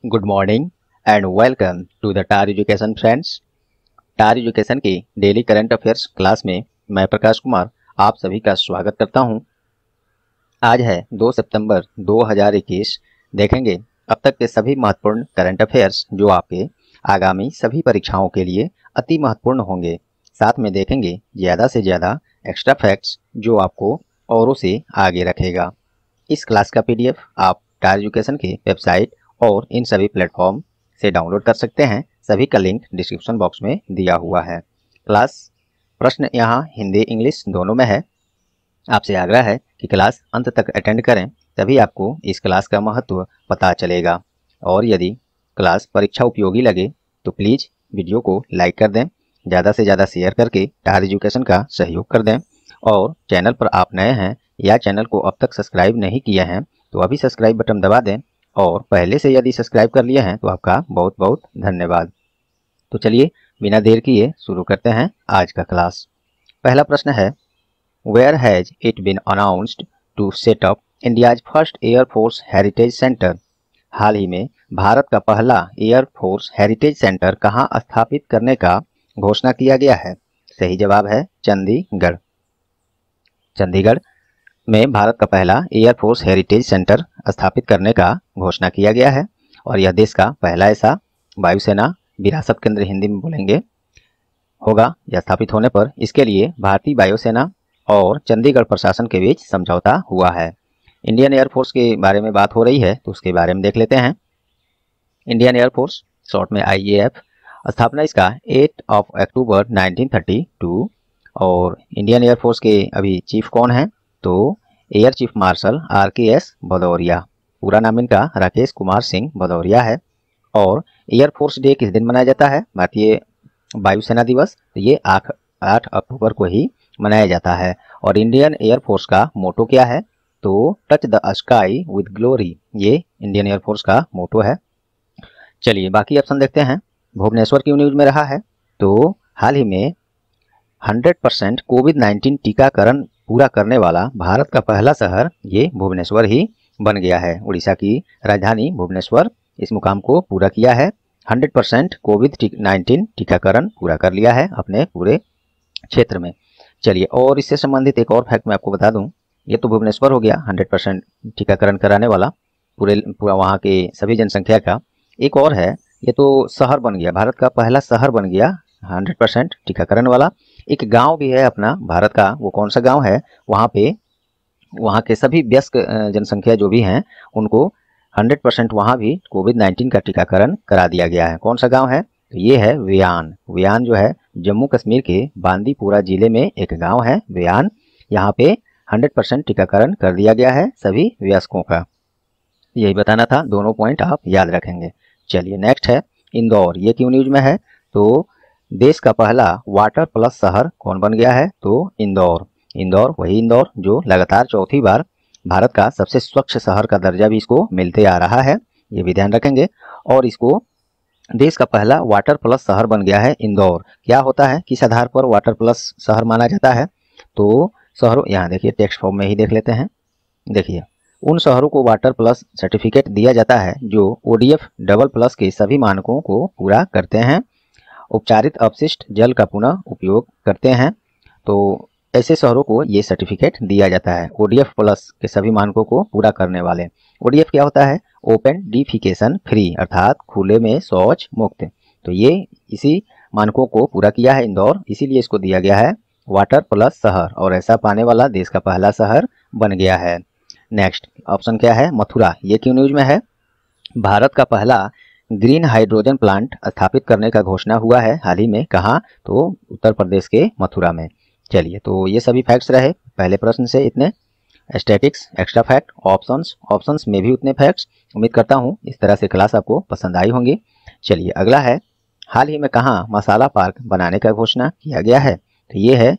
Good morning and welcome to the टार education friends. टार education की डेली करंट अफेयर्स क्लास में मैं प्रकाश कुमार आप सभी का स्वागत करता हूं। आज है 2 सितंबर 2021। देखेंगे अब तक के सभी महत्वपूर्ण करंट अफेयर्स जो आपके आगामी सभी परीक्षाओं के लिए अति महत्वपूर्ण होंगे। साथ में देखेंगे ज़्यादा से ज़्यादा एक्स्ट्रा फैक्ट्स जो आपको औरों से आगे रखेगा। इस क्लास का PDF आप टार एजुकेशन की वेबसाइट और इन सभी प्लेटफॉर्म से डाउनलोड कर सकते हैं। सभी का लिंक डिस्क्रिप्शन बॉक्स में दिया हुआ है। क्लास प्रश्न यहाँ हिंदी इंग्लिश दोनों में है। आपसे आग्रह है कि क्लास अंत तक अटेंड करें, तभी आपको इस क्लास का महत्व पता चलेगा। और यदि क्लास परीक्षा उपयोगी लगे तो प्लीज़ वीडियो को लाइक कर दें, ज़्यादा से ज़्यादा शेयर करके टार एजुकेशन का सहयोग कर दें। और चैनल पर आप नए हैं या चैनल को अब तक सब्सक्राइब नहीं किया है तो अभी सब्सक्राइब बटन दबा दें, और पहले से यदि सब्सक्राइब कर लिए हैं तो आपका बहुत बहुत धन्यवाद। तो चलिए बिना देर किए शुरू करते हैं आज का क्लास। पहला प्रश्न है, where has it been announced to set up India's first air force heritage centre? हाल ही में भारत का पहला एयरफोर्स हेरिटेज सेंटर कहाँ स्थापित करने का घोषणा किया गया है? सही जवाब है चंडीगढ़। चंडीगढ़ में भारत का पहला एयरफोर्स हेरिटेज सेंटर स्थापित करने का घोषणा किया गया है, और यह देश का पहला ऐसा वायुसेना विरासत केंद्र हिंदी में बोलेंगे होगा। यह स्थापित होने पर इसके लिए भारतीय वायुसेना और चंडीगढ़ प्रशासन के बीच समझौता हुआ है। इंडियन एयरफोर्स के बारे में बात हो रही है तो उसके बारे में देख लेते हैं। इंडियन एयरफोर्स शॉर्ट में IAF, स्थापना इसका 8 अक्टूबर 1932। और इंडियन एयरफोर्स के अभी चीफ कौन है? तो air chief marshal RKS Bhadauria. पूरा नाम इनका राकेश कुमार सिंह भदौरिया है। और एयरफोर्स डे किस दिन मनाया जाता है? भारतीय वायुसेना दिवस। तो ये 8 अक्टूबर को ही मनाया जाता है। और इंडियन एयरफोर्स का मोटो क्या है? तो touch the sky with glory, ये इंडियन एयरफोर्स का मोटो है। चलिए बाकी ऑप्शन देखते हैं। भुवनेश्वर क्यों न्यूज में रहा है? तो हाल ही में 100% कोविड-19 टीकाकरण पूरा करने वाला भारत का पहला शहर ये भुवनेश्वर ही बन गया है। उड़ीसा की राजधानी भुवनेश्वर इस मुकाम को पूरा किया है। 100% कोविड-19 टीकाकरण पूरा कर लिया है अपने पूरे क्षेत्र में। चलिए और इससे संबंधित एक और फैक्ट मैं आपको बता दूं। ये तो भुवनेश्वर हो गया 100% टीकाकरण कराने वाला पूरा वहाँ के सभी जनसंख्या का। एक और है, ये तो शहर बन गया, भारत का पहला शहर बन गया 100% टीकाकरण वाला। एक गांव भी है अपना भारत का, वो कौन सा गांव है? वहाँ पे वहाँ के सभी वयस्क जनसंख्या जो भी हैं उनको 100% वहाँ भी कोविड-19 का टीकाकरण करा दिया गया है। कौन सा गांव है? तो ये है वियान। वियान जो है जम्मू कश्मीर के बांदीपुरा जिले में एक गांव है वियान। यहाँ पे 100% टीकाकरण कर दिया गया है सभी वयस्कों का। यही बताना था, दोनों पॉइंट आप याद रखेंगे। चलिए नेक्स्ट है इंदौर। ये क्यों न्यूज में है? तो देश का पहला वाटर प्लस शहर कौन बन गया है? तो इंदौर। इंदौर वही इंदौर जो लगातार चौथी बार भारत का सबसे स्वच्छ शहर का दर्जा भी इसको मिलते आ रहा है, ये भी ध्यान रखेंगे। और इसको देश का पहला वाटर प्लस शहर बन गया है इंदौर। क्या होता है, किस आधार पर वाटर प्लस शहर माना जाता है? तो शहरों, यहाँ देखिए टेक्स्ट फॉर्म में ही देख लेते हैं। देखिए उन शहरों को वाटर प्लस सर्टिफिकेट दिया जाता है जो ODF डबल प्लस के सभी मानकों को पूरा करते हैं, उपचारित अपशिष्ट जल का पुनः उपयोग करते हैं। तो ऐसे शहरों को ये सर्टिफिकेट दिया जाता है, ODF प्लस के सभी मानकों को पूरा करने वाले। ODF क्या होता है? ओपन डिफिकेशन फ्री, अर्थात खुले में शौच मुक्त। तो ये इसी मानकों को पूरा किया है इंदौर, इसीलिए इसको दिया गया है वाटर प्लस शहर, और ऐसा पाने वाला देश का पहला शहर बन गया है। नेक्स्ट ऑप्शन क्या है? मथुरा। ये क्यों न्यूज में है? भारत का पहला ग्रीन हाइड्रोजन प्लांट स्थापित करने का घोषणा हुआ है हाल ही में। कहाँ? तो उत्तर प्रदेश के मथुरा में। चलिए तो ये सभी फैक्ट्स रहे पहले प्रश्न से इतने। स्टैटिक्स, एक्स्ट्रा फैक्ट, ऑप्शंस में भी उतने फैक्ट्स। उम्मीद करता हूँ इस तरह से क्लास आपको पसंद आई होंगी। चलिए अगला है, हाल ही में कहाँ मसाला पार्क बनाने का घोषणा किया गया है? तो ये है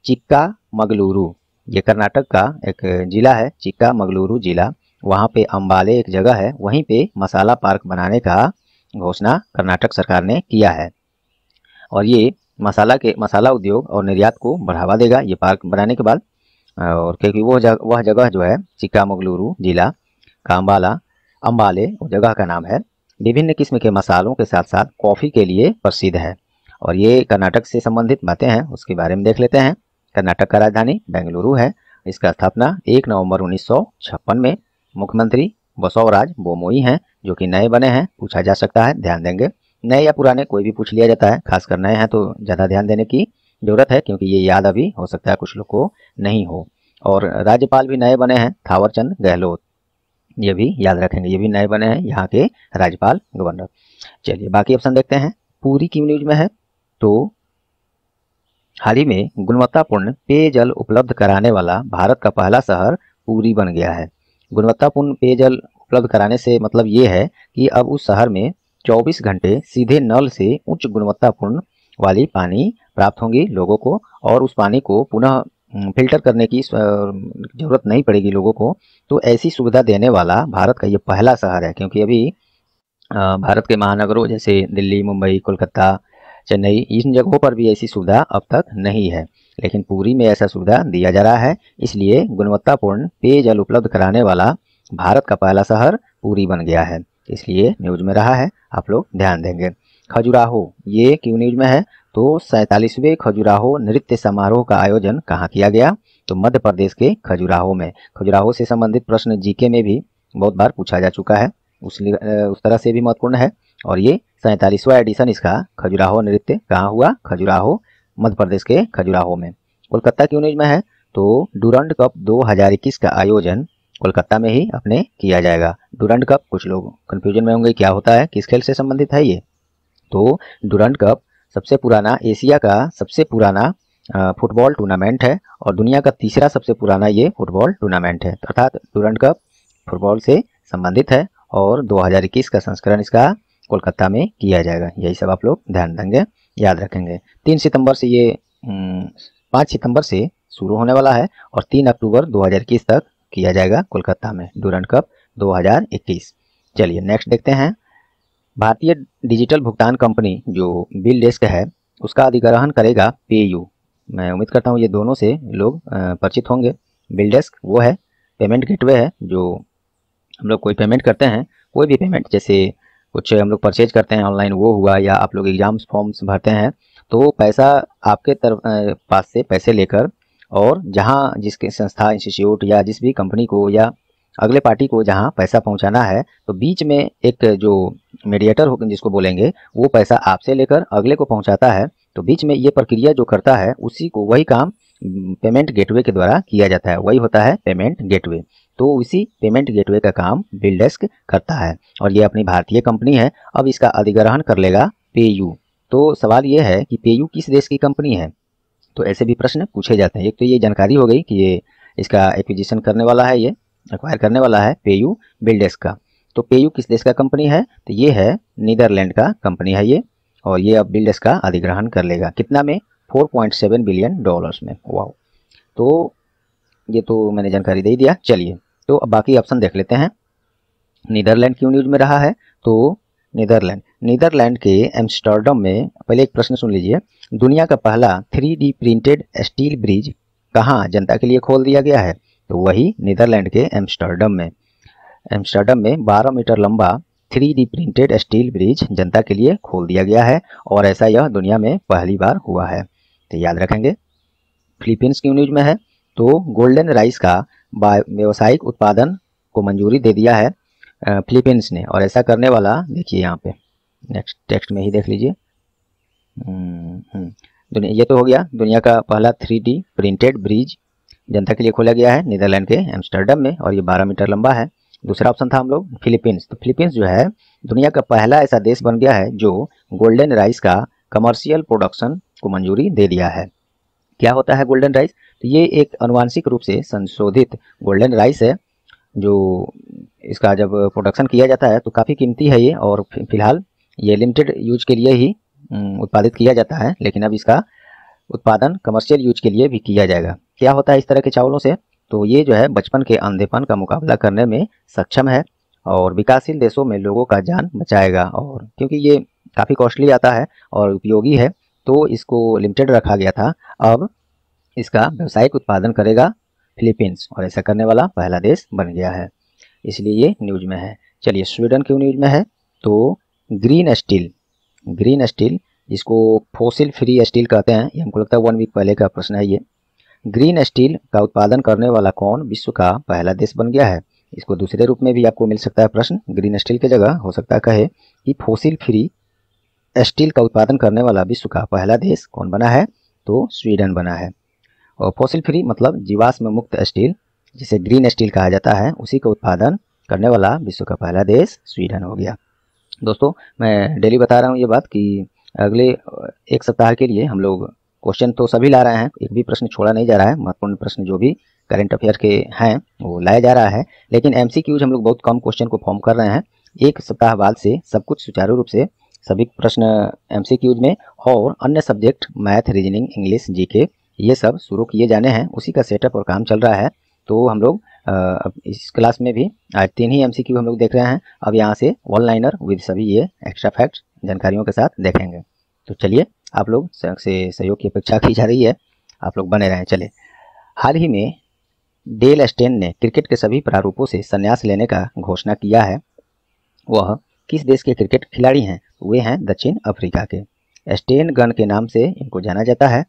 चिक्कामगलुरु। ये कर्नाटक का एक जिला है चिक्कामगलुरु जिला। वहाँ पे अंबाले एक जगह है, वहीं पे मसाला पार्क बनाने का घोषणा कर्नाटक सरकार ने किया है। और ये मसाला उद्योग और निर्यात को बढ़ावा देगा ये पार्क बनाने के बाद। और क्योंकि वह जगह जो है चिक्कामगलुरु जिला का अंबाले वो जगह का नाम है, विभिन्न किस्म के मसालों के साथ साथ कॉफ़ी के लिए प्रसिद्ध है। और ये कर्नाटक से संबंधित बातें हैं, उसके बारे में देख लेते हैं। कर्नाटक का राजधानी बेंगलुरु है। इसका स्थापना 1 नवंबर 1956 में। मुख्यमंत्री बसवराज बोमोई हैं, जो कि नए बने हैं। पूछा जा सकता है, ध्यान देंगे। नए या पुराने कोई भी पूछ लिया जाता है, खासकर नए हैं तो ज़्यादा ध्यान देने की जरूरत है, क्योंकि ये याद अभी हो सकता है कुछ लोग को नहीं हो। और राज्यपाल भी नए बने हैं, थावरचंद गहलोत, ये भी याद रखेंगे, ये भी नए बने हैं यहाँ के राज्यपाल गवर्नर। चलिए बाकी ऑप्शन देखते हैं। पूरी की न्यूज में है तो हाल ही में गुणवत्तापूर्ण पेयजल उपलब्ध कराने वाला भारत का पहला शहर पुरी बन गया है। गुणवत्तापूर्ण पेयजल उपलब्ध कराने से मतलब ये है कि अब उस शहर में 24 घंटे सीधे नल से उच्च गुणवत्तापूर्ण वाली पानी प्राप्त होंगी लोगों को, और उस पानी को पुनः फिल्टर करने की जरूरत नहीं पड़ेगी लोगों को। तो ऐसी सुविधा देने वाला भारत का ये पहला शहर है, क्योंकि अभी भारत के महानगरों जैसे दिल्ली, मुंबई, कोलकाता, चेन्नई, इन जगहों पर भी ऐसी सुविधा अब तक नहीं है, लेकिन पुरी में ऐसा सुविधा दिया जा रहा है। इसलिए गुणवत्तापूर्ण पेयजल उपलब्ध कराने वाला भारत का पहला शहर पुरी बन गया है, इसलिए न्यूज में रहा है, आप लोग ध्यान देंगे। खजुराहो, ये क्यों न्यूज में है तो 47वें खजुराहो नृत्य समारोह का आयोजन कहाँ किया गया तो मध्य प्रदेश के खजुराहो में। खजुराहो से संबंधित प्रश्न जीके में भी बहुत बार पूछा जा चुका है, उस तरह से भी महत्वपूर्ण है। और ये 47वां एडिशन इसका खजुराहो नृत्य कहाँ हुआ, खजुराहो, मध्य प्रदेश के खजुराहो में। कोलकाता की न्यूज में है तो डूरंड कप 2021 का आयोजन कोलकाता में ही अपने किया जाएगा। डूरंड कप, कुछ लोग कंफ्यूजन में होंगे क्या होता है, किस खेल से संबंधित है ये। तो डूरंड कप सबसे पुराना, एशिया का सबसे पुराना फुटबॉल टूर्नामेंट है और दुनिया का तीसरा सबसे पुराना ये फुटबॉल टूर्नामेंट है। अर्थात डूरंड कप फुटबॉल से संबंधित है और 2021 का संस्करण इसका कोलकाता में किया जाएगा। यही सब आप लोग ध्यान देंगे, याद रखेंगे। 3 सितंबर से ये 5 सितंबर से शुरू होने वाला है और 3 अक्टूबर 2021 तक किया जाएगा कोलकाता में डूरंड कप 2021। चलिए नेक्स्ट देखते हैं। भारतीय डिजिटल भुगतान कंपनी जो बिल डेस्क है उसका अधिग्रहण करेगा पेयू। मैं उम्मीद करता हूँ ये दोनों से लोग परिचित होंगे। बिल डेस्क वो है पेमेंट गेटवे है, जो हम लोग कोई पेमेंट करते हैं, कोई भी पेमेंट, जैसे कुछ हम लोग परचेज करते हैं ऑनलाइन वो हुआ, या आप लोग एग्जाम्स फॉर्म्स भरते हैं तो पैसा आपके पास से पैसे लेकर और जहाँ जिसके संस्था, इंस्टीट्यूट या जिस भी कंपनी को या अगले पार्टी को जहाँ पैसा पहुँचाना है तो बीच में एक जो मीडिएटर हो जिसको बोलेंगे वो पैसा आपसे लेकर अगले को पहुँचाता है। तो बीच में ये प्रक्रिया जो करता है उसी को, वही काम पेमेंट गेटवे के द्वारा किया जाता है, वही होता है पेमेंट गेटवे। तो इसी पेमेंट गेटवे का काम बिल डेस्क करता है और ये अपनी भारतीय कंपनी है। अब इसका अधिग्रहण कर लेगा पेयू। तो सवाल ये है कि पेयू किस देश की कंपनी है, तो ऐसे भी प्रश्न पूछे जाते हैं। एक तो ये जानकारी हो गई कि ये इसका एक्विजिशन करने वाला है, ये एक्वायर करने वाला है पेयू बिल डेस्क का। तो पेयू किस देश का कंपनी है तो ये है नीदरलैंड का कंपनी है ये, और ये अब बिल डेस्क का अधिग्रहण कर लेगा। कितना में, $4.7 बिलियन में। वाह, तो ये तो मैंने जानकारी दे दिया। चलिए तो अब बाकी ऑप्शन देख लेते हैं। नीदरलैंड क्यों न्यूज में रहा है तो नीदरलैंड के एम्स्टर्डम में, पहले एक प्रश्न सुन लीजिए, दुनिया का पहला 3D प्रिंटेड स्टील ब्रिज कहाँ जनता के लिए खोल दिया गया है तो वही नीदरलैंड के एम्स्टर्डम में 12 मीटर लंबा 3D प्रिंटेड स्टील ब्रिज जनता के लिए खोल दिया गया है और ऐसा यह दुनिया में पहली बार हुआ है, तो याद रखेंगे। फिलीपींस की न्यूज में है तो गोल्डन राइस का व्यावसायिक उत्पादन को मंजूरी दे दिया है फिलीपींस ने, और ऐसा करने वाला देखिए यहाँ पे नेक्स्ट टेक्स्ट में ही देख लीजिए। ये तो हो गया, दुनिया का पहला 3D प्रिंटेड ब्रिज जनता के लिए खोला गया है नीदरलैंड के एम्स्टर्डम में और ये 12 मीटर लंबा है। दूसरा ऑप्शन था हम लोग फिलीपींस, तो फिलीपींस जो है दुनिया का पहला ऐसा देश बन गया है जो गोल्डन राइस का कमर्शियल प्रोडक्शन को मंजूरी दे दिया है। क्या होता है गोल्डन राइस, तो ये एक अनुवांशिक रूप से संशोधित गोल्डन राइस है, जो इसका जब प्रोडक्शन किया जाता है तो काफ़ी कीमती है ये, और फिलहाल ये लिमिटेड यूज के लिए ही उत्पादित किया जाता है, लेकिन अब इसका उत्पादन कमर्शियल यूज के लिए भी किया जाएगा। क्या होता है इस तरह के चावलों से, तो ये जो है बचपन के अंधेपन का मुकाबला करने में सक्षम है और विकासशील देशों में लोगों का जान बचाएगा। और क्योंकि ये काफ़ी कॉस्टली आता है और उपयोगी है तो इसको लिमिटेड रखा गया था, अब इसका व्यावसायिक उत्पादन करेगा फिलीपींस और ऐसा करने वाला पहला देश बन गया है, इसलिए ये न्यूज में है। चलिए स्वीडन क्यों न्यूज में है, तो ग्रीन स्टील इसको फोसिल फ्री स्टील कहते हैं। ये हमको लगता है 1 वीक पहले का प्रश्न है ये। ग्रीन स्टील का उत्पादन करने वाला कौन विश्व का पहला देश बन गया है? इसको दूसरे रूप में भी आपको मिल सकता है प्रश्न। ग्रीन स्टील की जगह हो सकता है कहे कि फोसिल फ्री स्टील का उत्पादन करने वाला विश्व का पहला देश कौन बना है? तो स्वीडन बना है। और फोसिल फ्री मतलब जीवाश्म मुक्त स्टील, जिसे ग्रीन स्टील कहा जाता है, उसी का उत्पादन करने वाला विश्व का पहला देश स्वीडन हो गया। दोस्तों, मैं डेली बता रहा हूँ ये बात कि अगले एक सप्ताह के लिए हम लोग क्वेश्चन तो सभी ला रहे हैं, एक भी प्रश्न छोड़ा नहीं जा रहा है। महत्वपूर्ण प्रश्न जो भी करंट अफेयर के हैं वो लाया जा रहा है, लेकिन MCQs हम लोग बहुत कम क्वेश्चन को फॉर्म कर रहे हैं। एक सप्ताह बाद से सब कुछ सुचारू रूप से सभी प्रश्न MCQs में और अन्य subject math, reasoning, English, GK ये सब शुरू किए जाने हैं। उसी का सेटअप और काम चल रहा है। तो हम लोग इस क्लास में भी आज 3 ही MCQ हम लोग देख रहे हैं। अब यहाँ से 1 लाइनर विद सभी ये एक्स्ट्रा फैक्ट्स जानकारियों के साथ देखेंगे। तो चलिए, आप लोग से सहयोग की अपेक्षा की जा रही है, आप लोग बने रहें। चलिए, हाल ही में डेल स्टेन ने क्रिकेट के सभी प्रारूपों से संन्यास लेने का घोषणा किया है। वह किस देश के क्रिकेट खिलाड़ी हैं? वे हैं दक्षिण अफ्रीका के। स्टेन गन के नाम से इनको जाना जाता है।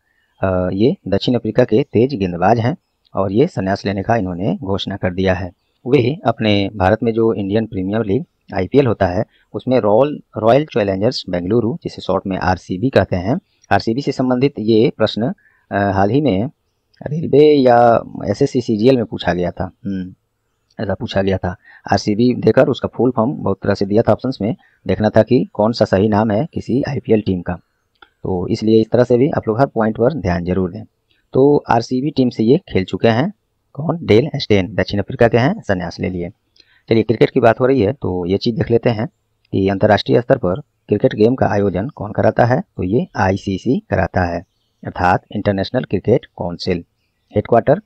ये दक्षिण अफ्रीका के तेज गेंदबाज हैं और ये संन्यास लेने का इन्होंने घोषणा कर दिया है। वे अपने भारत में जो इंडियन प्रीमियर लीग IPL होता है उसमें रॉयल चैलेंजर्स बेंगलुरु, जिसे शॉर्ट में RCB कहते हैं, RCB से संबंधित ये प्रश्न हाल ही में रेलवे या SSC CGL में पूछा गया था। ऐसा पूछा गया था। RCB देकर उसका फुल फॉर्म बहुत तरह से दिया था ऑप्शंस में, देखना था कि कौन सा सही नाम है किसी IPL टीम का। तो इसलिए इस तरह से भी आप लोग हर पॉइंट पर ध्यान जरूर दें। तो RCB टीम से ये खेल चुके हैं। कौन? डेल स्टेन, दक्षिण अफ्रीका के हैं, संन्यास ले लिए। चलिए, क्रिकेट की बात हो रही है तो ये चीज़ देख लेते हैं कि अंतर्राष्ट्रीय स्तर पर क्रिकेट गेम का आयोजन कौन कराता है? तो ये ICC कराता है, अर्थात international cricket council. Headquarter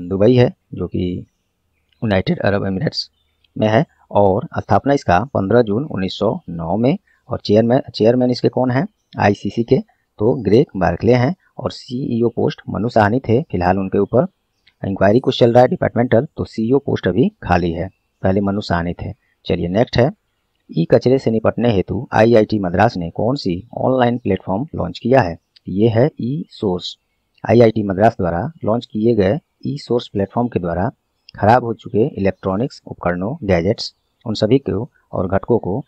Dubai है, जो कि यूनाइटेड अरब एमिरेट्स में है, और स्थापना इसका 15 जून 1909 में। और चेयरमैन इसके कौन हैं ICC के? तो ग्रेग बार्कले हैं। और CEO पोस्ट मनु साहनी थे, फिलहाल उनके ऊपर इंक्वायरी कुछ चल रहा है डिपार्टमेंटल, तो CEO पोस्ट अभी खाली है, पहले मनु साहनी थे। चलिए, नेक्स्ट है, कचरे से निपटने हेतु IIT मद्रास ने कौन सी ऑनलाइन प्लेटफॉर्म लॉन्च किया है? ये है सोर्स। IIT मद्रास द्वारा लॉन्च किए गए सोर्स प्लेटफॉर्म के द्वारा खराब हो चुके इलेक्ट्रॉनिक्स उपकरणों, गैजेट्स, उन सभी को और घटकों को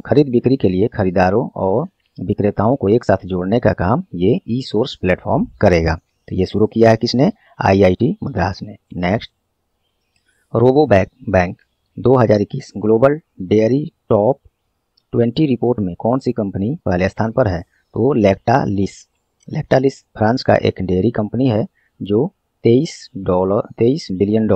खरीद बिक्री के लिए खरीदारों और विक्रेताओं को एक साथ जोड़ने का काम ये सोर्स प्लेटफॉर्म करेगा। तो ये शुरू किया है किसने? IIT मद्रास ने। Next, robo bank 2021 global dairy top 20 report में कौन सी कंपनी पहले स्थान पर है? तो लैक्टालिस फ्रांस का एक डेयरी कंपनी है जो $23 बिलियन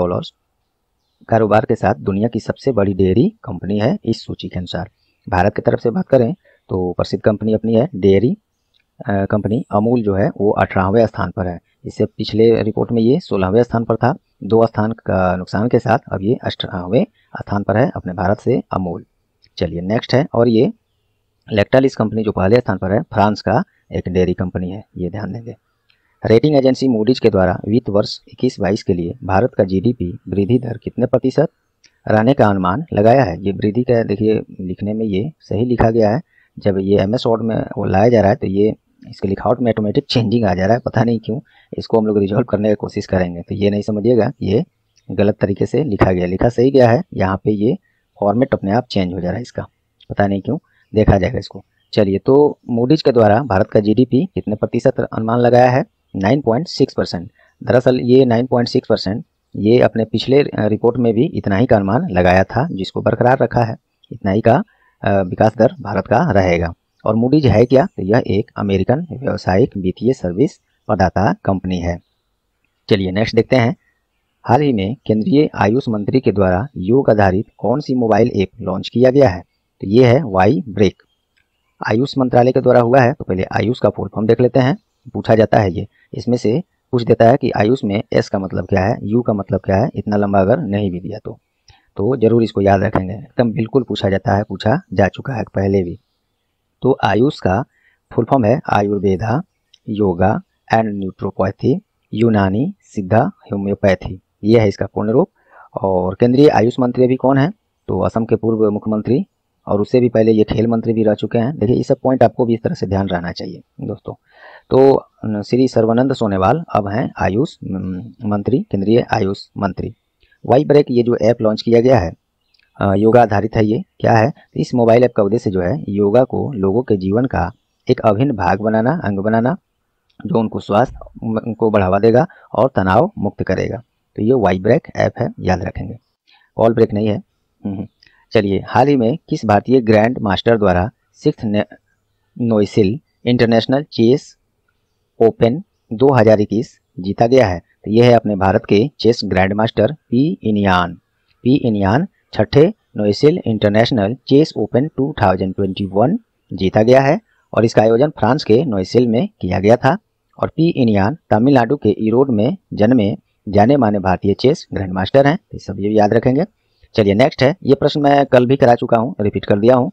कारोबार के साथ दुनिया की सबसे बड़ी डेयरी कंपनी है इस सूची के अनुसार। भारत की तरफ से बात करें तो प्रसिद्ध कंपनी अपनी है डेयरी कंपनी अमूल, जो है वो 18वें स्थान पर है। इससे पिछले रिपोर्ट में ये 16वें स्थान पर था, 2 स्थान का नुकसान के साथ अब ये 18वें स्थान पर है अपने भारत से अमूल। चलिए, नेक्स्ट है, और ये लैक्टालिस कंपनी जो पहले स्थान पर है फ्रांस का एक डेयरी कंपनी है, ये ध्यान देंगे। रेटिंग एजेंसी मूडीज के द्वारा वित्त वर्ष 21-22 के लिए भारत का GDP वृद्धि दर कितने प्रतिशत रहने का अनुमान लगाया है? ये वृद्धि का देखिए लिखने में ये सही लिखा गया है, जब ये MS वर्ड में वो लाया जा रहा है तो ये इसके लिखावट में ऑटोमेटिक चेंजिंग आ जा रहा है, पता नहीं क्यों। इसको हम लोग रिजॉल्व करने की कोशिश करेंगे, तो ये नहीं समझिएगा ये गलत तरीके से लिखा गया। लिखा सही गया है, यहाँ पे ये फॉर्मेट अपने आप चेंज हो जा रहा है इसका, पता नहीं क्यों, देखा जाएगा इसको। चलिए, तो मूडीज के द्वारा भारत का GDP कितने प्रतिशत अनुमान लगाया है? 9.6%। दरअसल ये 9.6% ये अपने पिछले रिपोर्ट में भी इतना ही का अनुमान लगाया था, जिसको बरकरार रखा है। इतना ही का विकास दर भारत का रहेगा। और मूडीज है क्या? तो यह एक अमेरिकन व्यावसायिक वित्तीय सर्विस प्रदाता कंपनी है। चलिए, नेक्स्ट देखते हैं। हाल ही में केंद्रीय आयुष मंत्री के द्वारा योग आधारित कौन सी मोबाइल ऐप लॉन्च किया गया है? तो ये है वाई ब्रेक, आयुष मंत्रालय के द्वारा हुआ है। तो पहले आयुष का फुल फॉर्म देख लेते हैं, पूछा जाता है ये, इसमें से पूछ देता है कि आयुष में S का मतलब क्या है, U का मतलब क्या है, इतना लंबा अगर नहीं भी दिया तो जरूर इसको याद रखेंगे, एकदम बिल्कुल पूछा जाता है, पूछा जा चुका है पहले भी। तो आयुष का फुल फॉर्म है आयुर्वेदा, योगा एंड न्यूट्रोपैथी, यूनानी, सिद्धा, होम्योपैथी, ये है इसका पूर्ण रूप। और केंद्रीय आयुष मंत्री अभी कौन है? तो असम के पूर्व मुख्यमंत्री और उससे भी पहले ये खेल मंत्री भी रह चुके हैं। देखिए ये सब पॉइंट आपको भी इस तरह से ध्यान रहना चाहिए दोस्तों। तो श्री सर्बानंद सोनोवाल अब हैं आयुष मंत्री, केंद्रीय आयुष मंत्री। वाई ब्रेक ये जो ऐप लॉन्च किया गया है योगा आधारित है। ये क्या है, इस मोबाइल ऐप का उद्देश्य जो है योगा को लोगों के जीवन का एक अभिन्न भाग बनाना, अंग बनाना, जो उनको स्वास्थ्य को बढ़ावा देगा और तनाव मुक्त करेगा। तो ये वाई ब्रेक ऐप है, याद रखेंगे, ऑल ब्रेक नहीं है। चलिए, हाल ही में किस भारतीय ग्रैंड मास्टर द्वारा 6th नोएसिल इंटरनेशनल चेस ओपन 2021 जीता गया है? तो ये है अपने भारत के chess grandmaster P Iniyan 6ठे नोएसिल इंटरनेशनल चेस ओपन 2021 जीता गया है और इसका आयोजन फ्रांस के नोएसिल में किया गया था। और पी इनियान तमिलनाडु के ईरोड में जन्मे जाने माने भारतीय चेस ग्रैंड मास्टर हैं। तो सब ये याद रखेंगे। चलिए नेक्स्ट है, ये प्रश्न मैं कल भी करा चुका हूँ, रिपीट कर दिया हूँ,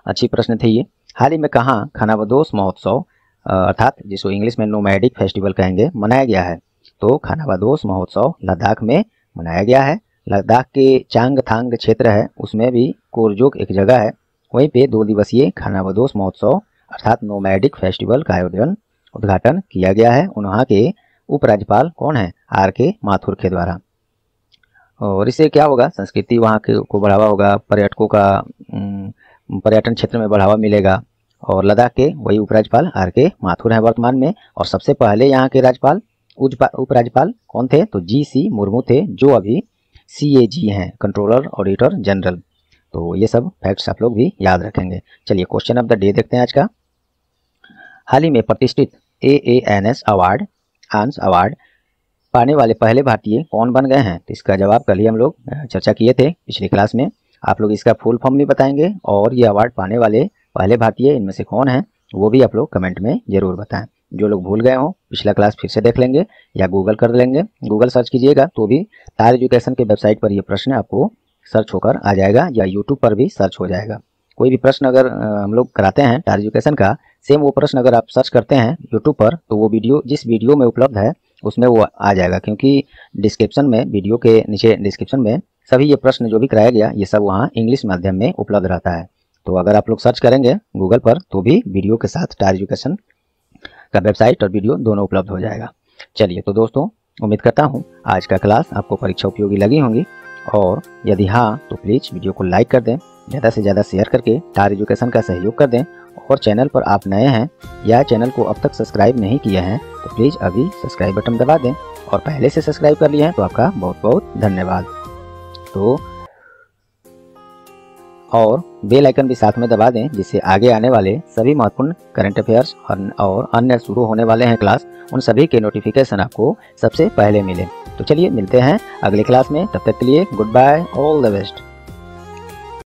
अच्छी प्रश्न थे ये। हाल ही में कहाँ खानाबदोश महोत्सव अर्थात जिसको इंग्लिश में नोमैडिक फेस्टिवल कहेंगे मनाया गया है? तो खानाबदोश महोत्सव लद्दाख में मनाया गया है। लद्दाख के चांगथांग क्षेत्र है, उसमें भी कोरजोक एक जगह है, वहीं पे 2 दिवसीय खानाबदोश महोत्सव अर्थात नोमैडिक फेस्टिवल का उद्घाटन किया गया है। वहाँ के उपराज्यपाल कौन है? RK माथुर के द्वारा। और इससे क्या होगा, संस्कृति वहाँ के को बढ़ावा होगा, पर्यटकों का पर्यटन क्षेत्र में बढ़ावा मिलेगा। और लद्दाख के वही उपराज्यपाल RK माथुर हैं वर्तमान में। और सबसे पहले यहाँ के राज्यपाल उपराज्यपाल कौन थे? तो GC मुर्मू थे, जो अभी CAG हैं, कंट्रोलर ऑडिटर जनरल। तो ये सब फैक्ट्स आप लोग भी याद रखेंगे। चलिए क्वेश्चन ऑफ द डे देखते हैं आज का। हाल ही में प्रतिष्ठित AANS अवार्ड आंस अवार्ड पाने वाले पहले भारतीय कौन बन गए हैं? तो इसका जवाब कल ही हम लोग चर्चा किए थे पिछली क्लास में। आप लोग इसका फुल फॉर्म भी बताएंगे और ये अवार्ड पाने वाले पहले भारतीय इनमें से कौन हैं वो भी आप लोग कमेंट में जरूर बताएं। जो लोग भूल गए हों पिछला क्लास फिर से देख लेंगे या गूगल कर लेंगे, गूगल सर्च कीजिएगा तो भी तार एजुकेशन के वेबसाइट पर ये प्रश्न आपको सर्च होकर आ जाएगा या यूट्यूब पर भी सर्च हो जाएगा। कोई भी प्रश्न अगर हम लोग कराते हैं तार एजुकेशन का, सेम वो प्रश्न अगर आप सर्च करते हैं यूट्यूब पर तो वो वीडियो जिस वीडियो में उपलब्ध है उसमें वो आ जाएगा, क्योंकि डिस्क्रिप्शन में, वीडियो के नीचे डिस्क्रिप्शन में सभी ये प्रश्न जो भी कराया गया ये सब वहाँ इंग्लिश माध्यम में उपलब्ध रहता है। तो अगर आप लोग सर्च करेंगे गूगल पर तो भी वीडियो के साथ टार एजुकेशन का वेबसाइट और वीडियो दोनों उपलब्ध हो जाएगा। चलिए तो दोस्तों, उम्मीद करता हूँ आज का क्लास आपको परीक्षा उपयोगी लगी होंगी, और यदि हाँ तो प्लीज़ वीडियो को लाइक कर दें, ज़्यादा से ज़्यादा शेयर करके टार एजुकेशन का सहयोग कर दें। और चैनल पर आप नए हैं या चैनल को अब तक सब्सक्राइब नहीं किया है तो प्लीज़ अभी सब्सक्राइब बटन दबा दें, और पहले से सब्सक्राइब कर लिए हैं तो आपका बहुत बहुत धन्यवाद। तो और बेल आइकन भी साथ में दबा दें, जिससे आगे आने वाले सभी महत्वपूर्ण करंट अफेयर्स और अन्य शुरू होने वाले हैं क्लास, उन सभी के नोटिफिकेशन आपको सबसे पहले मिले। तो चलिए मिलते हैं अगले क्लास में, तब तक के लिए good bye, all the best.